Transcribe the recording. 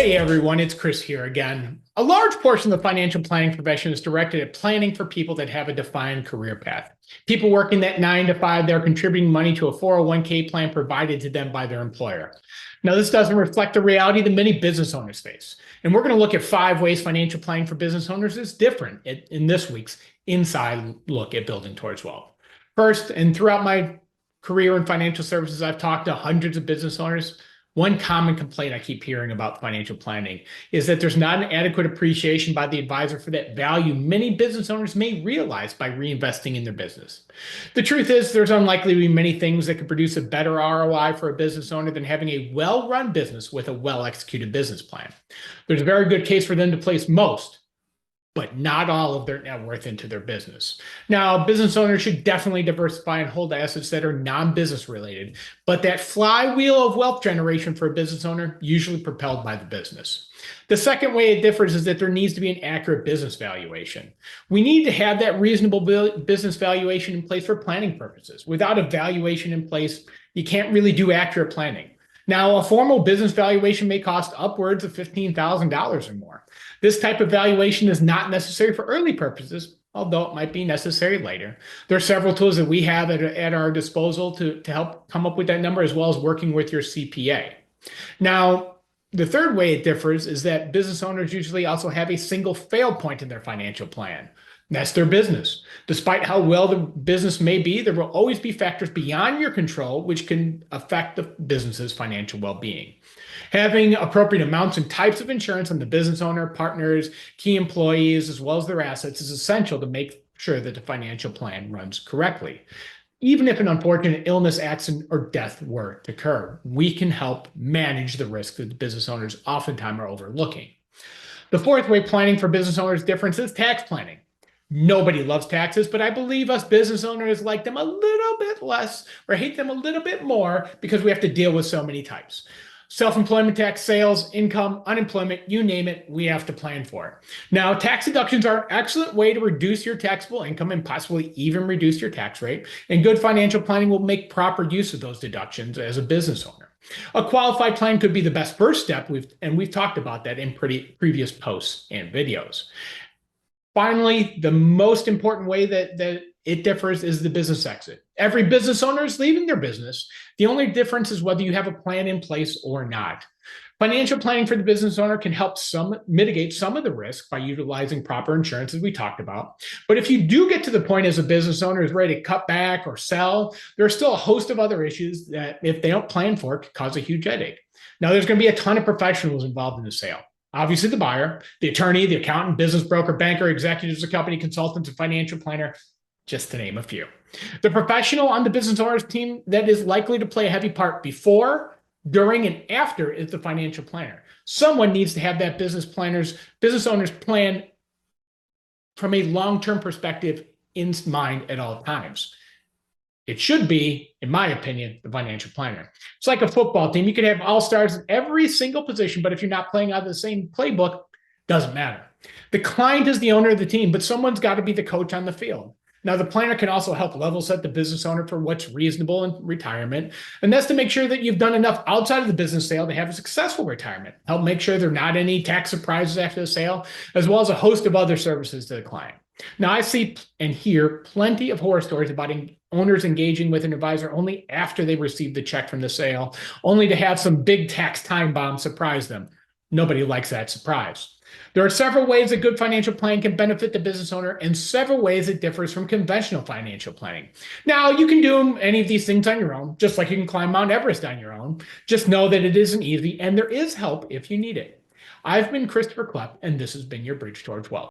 Hey everyone, it's Chris here again. A large portion of the financial planning profession is directed at planning for people that have a defined career path. People working that 9 to 5, they're contributing money to a 401k plan provided to them by their employer. Now, this doesn't reflect the reality that many business owners face. And we're going to look at 5 ways financial planning for business owners is different in this week's Inside Look at Building Towards Wealth. First, and throughout my career in financial services, I've talked to hundreds of business owners. One common complaint I keep hearing about financial planning is that there's not an adequate appreciation by the advisor for that value many business owners may realize by reinvesting in their business. The truth is, there's unlikely to be many things that could produce a better ROI for a business owner than having a well-run business with a well-executed business plan. There's a very good case for them to place most, but not all of their net worth into their business. Now, business owners should definitely diversify and hold assets that are non-business related, but that flywheel of wealth generation for a business owner usually propelled by the business. The second way it differs is that there needs to be an accurate business valuation. We need to have that reasonable business valuation in place for planning purposes. Without a valuation in place, you can't really do accurate planning. Now, a formal business valuation may cost upwards of $15,000 or more. This type of valuation is not necessary for early purposes, although it might be necessary later. There are several tools that we have at our disposal to help come up with that number, as well as working with your CPA. Now, the third way it differs is that business owners usually also have a single fail point in their financial plan. That's their business. Despite how well the business may be, there will always be factors beyond your control which can affect the business's financial well-being. Having appropriate amounts and types of insurance on the business owner, partners, key employees, as well as their assets is essential to make sure that the financial plan runs correctly. Even if an unfortunate illness, accident, or death were to occur, we can help manage the risk that the business owners oftentimes are overlooking. The fourth way planning for business owners difference is tax planning. Nobody loves taxes, but I believe us business owners like them a little bit less or hate them a little bit more because we have to deal with so many types. Self-employment tax, sales, income, unemployment, you name it, we have to plan for it. Now, tax deductions are an excellent way to reduce your taxable income and possibly even reduce your tax rate. And good financial planning will make proper use of those deductions as a business owner. A qualified plan could be the best first step, we've talked about that in previous posts and videos. Finally, the most important way that it differs is the business exit. Every business owner is leaving their business. The only difference is whether you have a plan in place or not. Financial planning for the business owner can help mitigate some of the risk by utilizing proper insurance, as we talked about. But if you do get to the point as a business owner is ready to cut back or sell, there are still a host of other issues that, if they don't plan for it, could cause a huge headache. Now, there's going to be a ton of professionals involved in the sale. Obviously, the buyer, the attorney, the accountant, business broker, banker, executives, the company consultants, and financial planner, just to name a few. The professional on the business owner's team that is likely to play a heavy part before, during, and after is the financial planner. Someone needs to have that business owner's plan from a long-term perspective in mind at all times. It should be, in my opinion, the financial planner. It's like a football team. You could have all-stars in every single position, but if you're not playing out of the same playbook, doesn't matter. The client is the owner of the team, but someone's got to be the coach on the field. Now, the planner can also help level set the business owner for what's reasonable in retirement. And that's to make sure that you've done enough outside of the business sale to have a successful retirement. Help make sure there are not any tax surprises after the sale, as well as a host of other services to the client. Now, I see and hear plenty of horror stories about owners engaging with an advisor only after they receive the check from the sale, only to have some big tax time bomb surprise them. Nobody likes that surprise. There are several ways a good financial plan can benefit the business owner and several ways it differs from conventional financial planning. Now, you can do any of these things on your own, just like you can climb Mount Everest on your own. Just know that it isn't easy and there is help if you need it. I've been Christopher Klepp, and this has been your Bridge Towards Wealth.